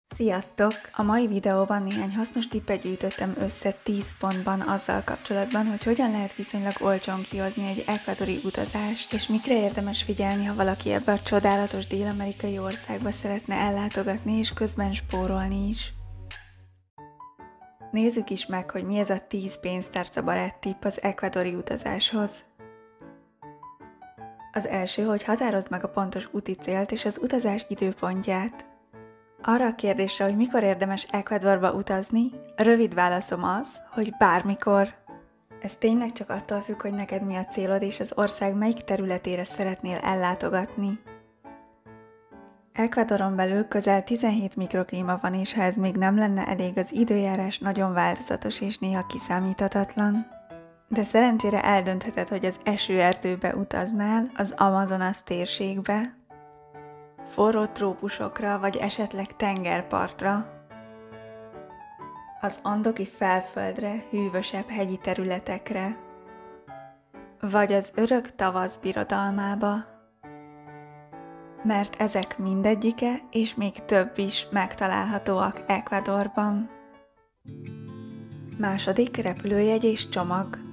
Sziasztok! A mai videóban néhány hasznos tippet gyűjtöttem össze 10 pontban azzal kapcsolatban, hogy hogyan lehet viszonylag olcsón kihozni egy ekvadori utazást, és mikre érdemes figyelni, ha valaki ebbe a csodálatos dél-amerikai országba szeretne ellátogatni, és közben spórolni is. Nézzük is meg, hogy mi ez a 10 pénztárca barát tipp az ekvadori utazáshoz. Az első, hogy határozd meg a pontos úti célt és az utazás időpontját. Arra a kérdésre, hogy mikor érdemes Ekvadorba utazni, a rövid válaszom az, hogy bármikor. Ez tényleg csak attól függ, hogy neked mi a célod és az ország melyik területére szeretnél ellátogatni. Ekvadoron belül közel 17 mikroklíma van, és ha ez még nem lenne elég, az időjárás nagyon változatos és néha kiszámíthatatlan. De szerencsére eldöntheted, hogy az esőerdőbe utaznál, az Amazonas térségbe, forró trópusokra, vagy esetleg tengerpartra, az andoki felföldre, hűvösebb hegyi területekre, vagy az örök tavasz birodalmába, mert ezek mindegyike és még több is megtalálhatóak Ekvadorban. Második, repülőjegy és csomag.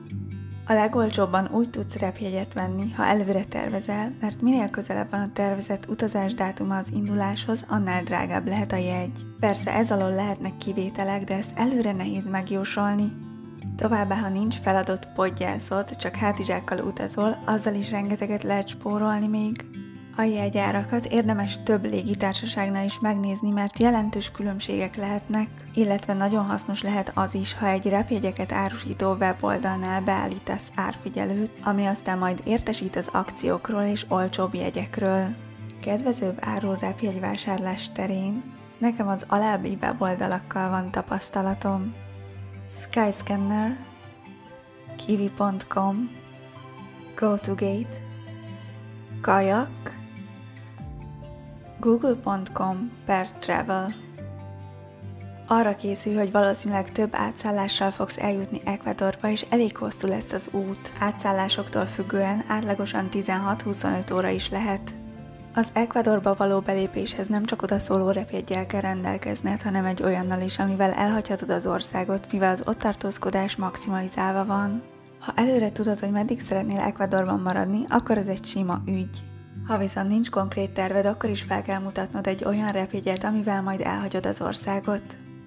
A legolcsóbban úgy tudsz repjegyet venni, ha előre tervezel, mert minél közelebb van a tervezett utazás dátuma az induláshoz, annál drágább lehet a jegy. Persze ez alól lehetnek kivételek, de ezt előre nehéz megjósolni. Továbbá, ha nincs feladott podgyászod, csak hátizsákkal utazol, azzal is rengeteget lehet spórolni még. A jegyárakat érdemes több légitársaságnál is megnézni, mert jelentős különbségek lehetnek, illetve nagyon hasznos lehet az is, ha egy repjegyeket árusító weboldalnál beállítasz árfigyelőt, ami aztán majd értesít az akciókról és olcsóbb jegyekről. Kedvezőbb áru repjegyvásárlás terén nekem az alábbi weboldalakkal van tapasztalatom: Skyscanner, Kiwi.com, GoToGate, Kayak, Google.com/travel. Arra készülj, hogy valószínűleg több átszállással fogsz eljutni Ekvadorba, és elég hosszú lesz az út. Átszállásoktól függően átlagosan 16-25 óra is lehet. Az Ekvadorba való belépéshez nem csak odaszóló repjeggyel kell rendelkezned, hanem egy olyannal is, amivel elhagyhatod az országot, mivel az ott tartózkodás maximalizálva van. Ha előre tudod, hogy meddig szeretnél Ekvadorban maradni, akkor ez egy sima ügy. Ha viszont nincs konkrét terved, akkor is fel kell mutatnod egy olyan repjegyet, amivel majd elhagyod az országot.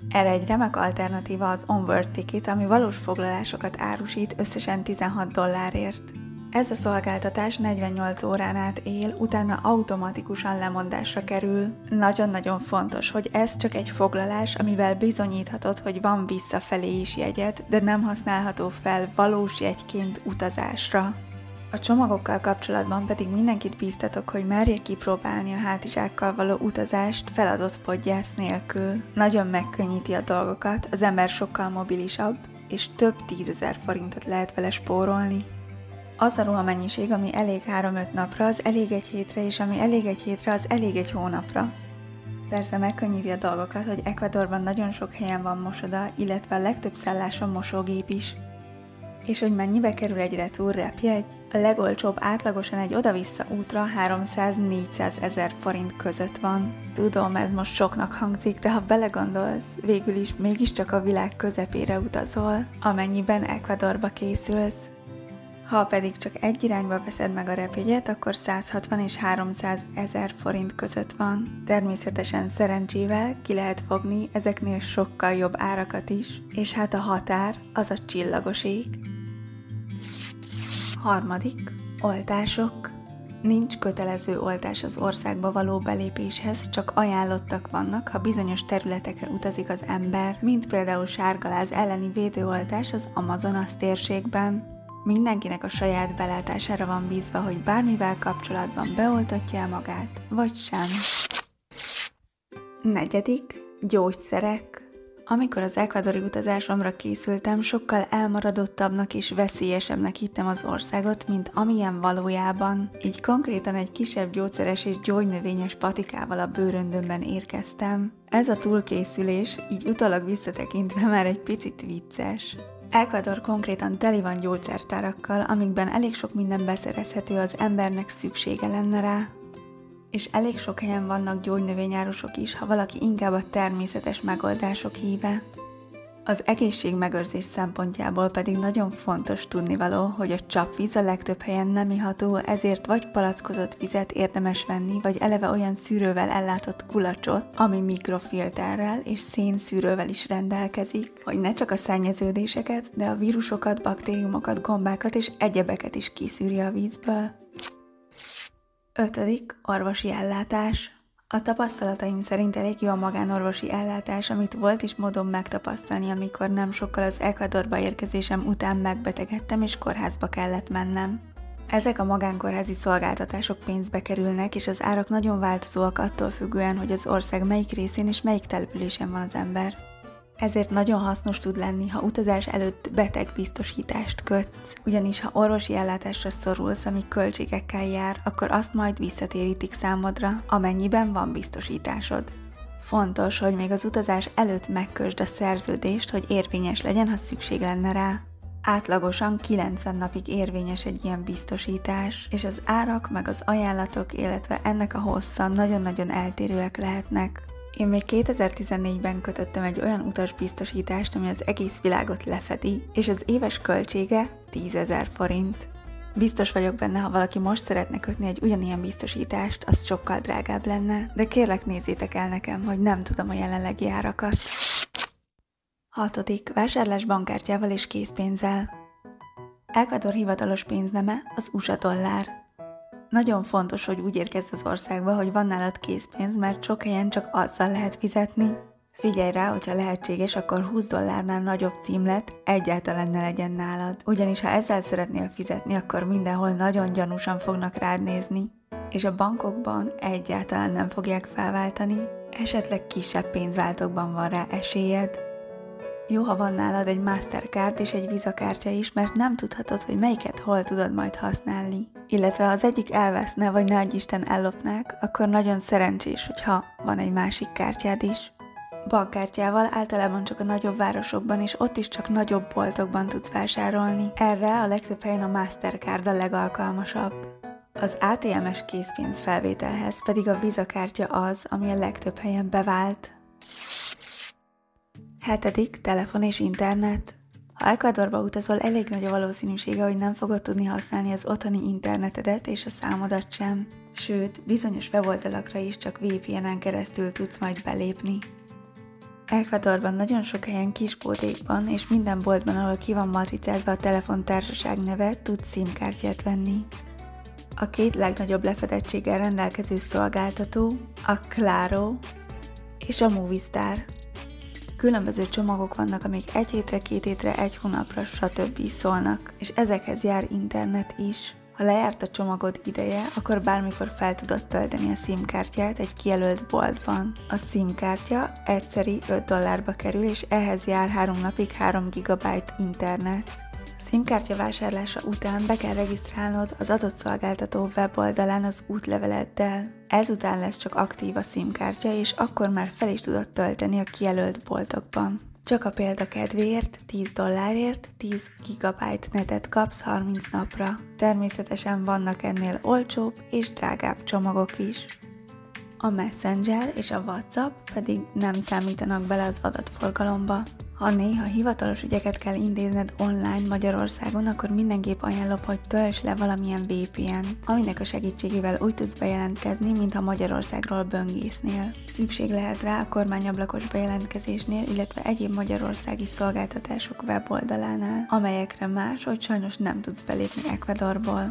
Erre egy remek alternatíva az Onward Ticket, ami valós foglalásokat árusít összesen $16. Ez a szolgáltatás 48 órán át él, utána automatikusan lemondásra kerül. Nagyon-nagyon fontos, hogy ez csak egy foglalás, amivel bizonyíthatod, hogy van visszafelé is jegyed, de nem használható fel valós jegyként utazásra. A csomagokkal kapcsolatban pedig mindenkit bíztatok, hogy merje kipróbálni a hátizsákkal való utazást feladott podgyász nélkül. Nagyon megkönnyíti a dolgokat, az ember sokkal mobilisabb, és több 10 000 forintot lehet vele spórolni. Az a ruhamennyiség, ami elég 3-5 napra, az elég egy hétre, és ami elég egy hétre, az elég egy hónapra. Persze megkönnyíti a dolgokat, hogy Ekvadorban nagyon sok helyen van mosoda, illetve a legtöbb szálláson mosógép is. És hogy mennyibe kerül egy retur repjegy? A legolcsóbb átlagosan egy oda-vissza útra 300-400 000 forint között van. Tudom, ez most soknak hangzik, de ha belegondolsz, végül is mégiscsak a világ közepére utazol, amennyiben Ekvadorba készülsz. Ha pedig csak egy irányba veszed meg a repjegyet, akkor 160 és 300 000 forint között van. Természetesen szerencsével ki lehet fogni ezeknél sokkal jobb árakat is, és hát a határ az a csillagos ég. Harmadik, oltások. Nincs kötelező oltás az országba való belépéshez, csak ajánlottak vannak, ha bizonyos területekre utazik az ember, mint például sárgaláz elleni védőoltás az Amazonas térségben. Mindenkinek a saját belátására van bízva, hogy bármivel kapcsolatban beoltatja el magát, vagy sem. Negyedik, gyógyszerek. Amikor az ekvadori utazásomra készültem, sokkal elmaradottabbnak és veszélyesebbnek hittem az országot, mint amilyen valójában. Így konkrétan egy kisebb gyógyszeres és gyógynövényes patikával a bőröndömben érkeztem. Ez a túlkészülés, így utólag visszatekintve már egy picit vicces. Ekvador konkrétan teli van gyógyszertárakkal, amikben elég sok minden beszerezhető, az embernek szüksége lenne rá. és elég sok helyen vannak gyógynövényárusok is, ha valaki inkább a természetes megoldások híve. Az egészségmegőrzés szempontjából pedig nagyon fontos tudnivaló, hogy a csapvíz a legtöbb helyen nem iható, ezért vagy palackozott vizet érdemes venni, vagy eleve olyan szűrővel ellátott kulacsot, ami mikrofilterrel és szénszűrővel is rendelkezik, hogy ne csak a szennyeződéseket, de a vírusokat, baktériumokat, gombákat és egyebeket is kiszűrje a vízből. 5. Orvosi ellátás. A tapasztalataim szerint elég jó a magánorvosi ellátás, amit volt is módom megtapasztalni, amikor nem sokkal az Ecuadorba érkezésem után megbetegedtem és kórházba kellett mennem. Ezek a magánkórházi szolgáltatások pénzbe kerülnek, és az árak nagyon változóak attól függően, hogy az ország melyik részén és melyik településen van az ember. Ezért nagyon hasznos tud lenni, ha utazás előtt betegbiztosítást kötsz, ugyanis ha orvosi ellátásra szorulsz, ami költségekkel jár, akkor azt majd visszatérítik számodra, amennyiben van biztosításod. Fontos, hogy még az utazás előtt megkösd a szerződést, hogy érvényes legyen, ha szükség lenne rá. Átlagosan 90 napig érvényes egy ilyen biztosítás, és az árak meg az ajánlatok, illetve ennek a hossza nagyon-nagyon eltérőek lehetnek. Én még 2014-ben kötöttem egy olyan utasbiztosítást, ami az egész világot lefedi, és az éves költsége 10 000 forint. Biztos vagyok benne, ha valaki most szeretne kötni egy ugyanilyen biztosítást, az sokkal drágább lenne, de kérlek nézzétek el nekem, hogy nem tudom a jelenlegi árakat. 6. Vásárlás bankkártyával és készpénzzel. Ecuador hivatalos pénzneme az USA dollár. Nagyon fontos, hogy úgy érkezz az országba, hogy van nálad készpénz, mert sok helyen csak azzal lehet fizetni. Figyelj rá, hogyha lehetséges, akkor 20 dollárnál nagyobb címlet egyáltalán ne legyen nálad. Ugyanis ha ezzel szeretnél fizetni, akkor mindenhol nagyon gyanúsan fognak rád nézni. És a bankokban egyáltalán nem fogják felváltani, esetleg kisebb pénzváltókban van rá esélyed. Jó, ha van nálad egy Mastercard és egy Visa kártya is, mert nem tudhatod, hogy melyiket hol tudod majd használni. Illetve ha az egyik elveszne, vagy ne adj Isten ellopnák, akkor nagyon szerencsés, hogyha van egy másik kártyád is. Bankkártyával általában csak a nagyobb városokban és ott is csak nagyobb boltokban tudsz vásárolni. Erre a legtöbb helyen a Mastercard a legalkalmasabb. Az ATM-es készpénzfelvételhez pedig a Visa kártya az, ami a legtöbb helyen bevált. 7. Telefon és internet. Ha Ecuadorba utazol, elég nagy a valószínűsége, hogy nem fogod tudni használni az otthoni internetedet és a számodat sem. Sőt, bizonyos weboldalakra is csak VPN-en keresztül tudsz majd belépni. Ecuadorban nagyon sok helyen kisbódékban és minden boltban, ahol ki van matricázva a telefontársaság neve, tudsz SIM-kártyát venni. A 2 legnagyobb lefedettséggel rendelkező szolgáltató a Claro és a Movistar. Különböző csomagok vannak, amik 1 hétre, 2 hétre, 1 hónapra, stb. Szólnak, és ezekhez jár internet is. Ha lejárt a csomagod ideje, akkor bármikor fel tudod tölteni a SIM-kártyát egy kijelölt boltban. A SIM-kártya egyszeri 5 dollárba kerül, és ehhez jár 3 napig 3 GB internet. SIM-kártya vásárlása után be kell regisztrálnod az adott szolgáltató weboldalán az útleveleddel. Ezután lesz csak aktív a SIM-kártya, és akkor már fel is tudod tölteni a kijelölt boltokban. Csak a példa kedvéért 10 dollárért 10 GB netet kapsz 30 napra. Természetesen vannak ennél olcsóbb és drágább csomagok is. A Messenger és a WhatsApp pedig nem számítanak bele az adatforgalomba. Ha néha hivatalos ügyeket kell intézned online Magyarországon, akkor mindenképp ajánlom, hogy töltsd le valamilyen VPN-t, aminek a segítségével úgy tudsz bejelentkezni, mintha Magyarországról böngésznél. Szükség lehet rá a kormányablakos bejelentkezésnél, illetve egyéb magyarországi szolgáltatások weboldalánál, amelyekre máshogy sajnos nem tudsz belépni Ecuadorból.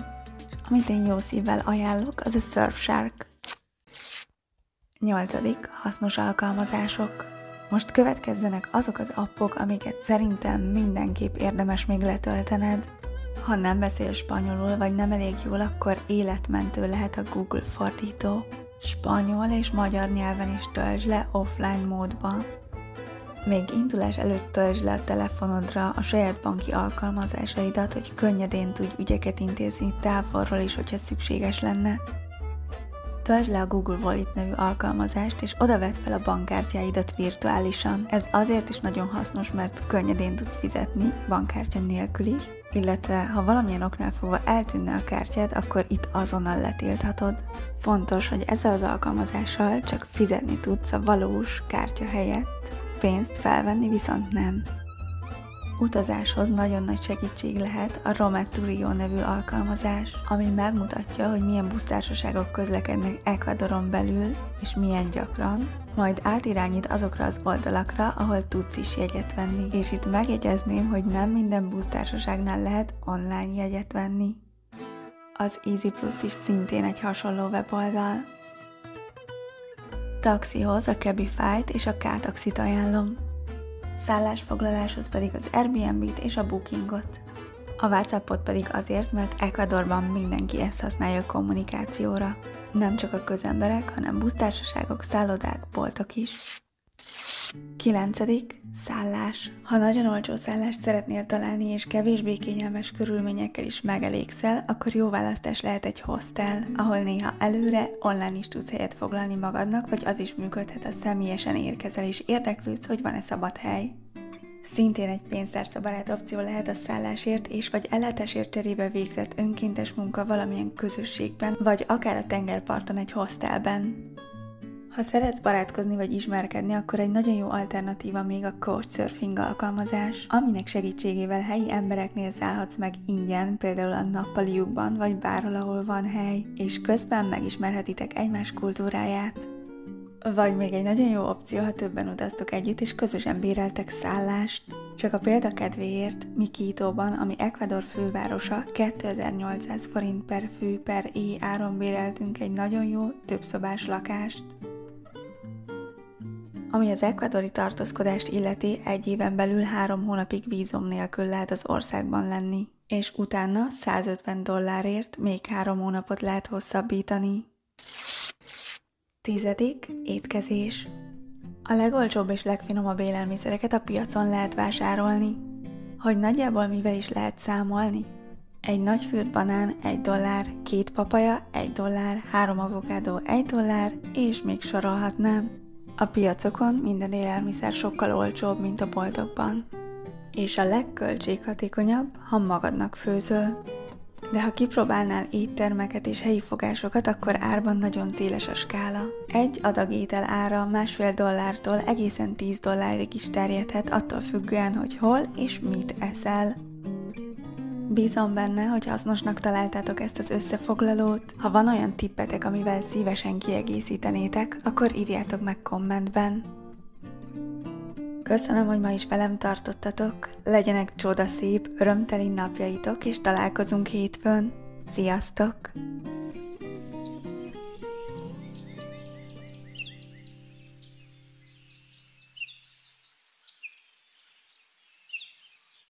Amit én jó szívvel ajánlok, az a Surfshark. 8. Hasznos alkalmazások. Most következzenek azok az appok, amiket szerintem mindenképp érdemes még letöltened. Ha nem beszél spanyolul, vagy nem elég jól, akkor életmentő lehet a Google fordító. Spanyol és magyar nyelven is töltsd le offline módba. Még indulás előtt töltsd le a telefonodra a saját banki alkalmazásaidat, hogy könnyedén tudj ügyeket intézni távolról is, hogyha szükséges lenne. Töltsd le a Google Wallet nevű alkalmazást, és oda vedd fel a bankkártyáidat virtuálisan. Ez azért is nagyon hasznos, mert könnyedén tudsz fizetni bankkártya nélkül is, illetve ha valamilyen oknál fogva eltűnne a kártyád, akkor itt azonnal letilthatod. Fontos, hogy ezzel az alkalmazással csak fizetni tudsz a valós kártya helyett, pénzt felvenni viszont nem. Utazáshoz nagyon nagy segítség lehet a Romet2Rio nevű alkalmazás, ami megmutatja, hogy milyen busztársaságok közlekednek Ecuadoron belül, és milyen gyakran, majd átirányít azokra az oldalakra, ahol tudsz is jegyet venni. És itt megjegyezném, hogy nem minden busztársaságnál lehet online jegyet venni. Az Easy Plus is szintén egy hasonló weboldal. Taxihoz a Cabify-t és a K-taxit ajánlom. Szállásfoglaláshoz pedig az Airbnb-t és a Bookingot. A WhatsAppot pedig azért, mert Ecuadorban mindenki ezt használja a kommunikációra. Nem csak a közemberek, hanem busztársaságok, szállodák, boltok is. 9. Szállás. Ha nagyon olcsó szállást szeretnél találni és kevésbé kényelmes körülményekkel is megelégszel, akkor jó választás lehet egy hostel, ahol néha előre online is tudsz helyet foglalni magadnak, vagy az is működhet, ha személyesen érkezel és érdeklődsz, hogy van-e szabad hely. Szintén egy pénztárcabarát opció lehet a szállásért és vagy ellátásért cserébe végzett önkéntes munka valamilyen közösségben, vagy akár a tengerparton egy hostelben. Ha szeretsz barátkozni vagy ismerkedni, akkor egy nagyon jó alternatíva még a Couchsurfing alkalmazás, aminek segítségével helyi embereknél szállhatsz meg ingyen, például a nappaliukban vagy bárhol, ahol van hely, és közben megismerhetitek egymás kultúráját. Vagy még egy nagyon jó opció, ha többen utaztok együtt és közösen béreltek szállást. Csak a példa kedvéért, mi Quítóban, ami Ecuador fővárosa, 2800 forint per fő per éj áron béreltünk egy nagyon jó, többszobás lakást. Ami az ecuadori tartózkodást illeti, egy éven belül 3 hónapig vízum nélkül lehet az országban lenni, és utána $150 még 3 hónapot lehet hosszabbítani. 10. Étkezés. A legolcsóbb és legfinomabb élelmiszereket a piacon lehet vásárolni. Hogy nagyjából mivel is lehet számolni? Egy nagy fürt banán $1, 2 papaja $1, 3 avokádó $1, és még sorolhatnám. A piacokon minden élelmiszer sokkal olcsóbb, mint a boltokban. És a legköltséghatékonyabb, ha magadnak főzöl. De ha kipróbálnál éttermeket és helyi fogásokat, akkor árban nagyon széles a skála. Egy adag étel ára $1,5 egészen $10 is terjedhet, attól függően, hogy hol és mit eszel. Bízom benne, hogy hasznosnak találtátok ezt az összefoglalót. Ha van olyan tippetek, amivel szívesen kiegészítenétek, akkor írjátok meg kommentben. Köszönöm, hogy ma is velem tartottatok, legyenek csodaszép, örömteli napjaitok, és találkozunk hétfőn. Sziasztok!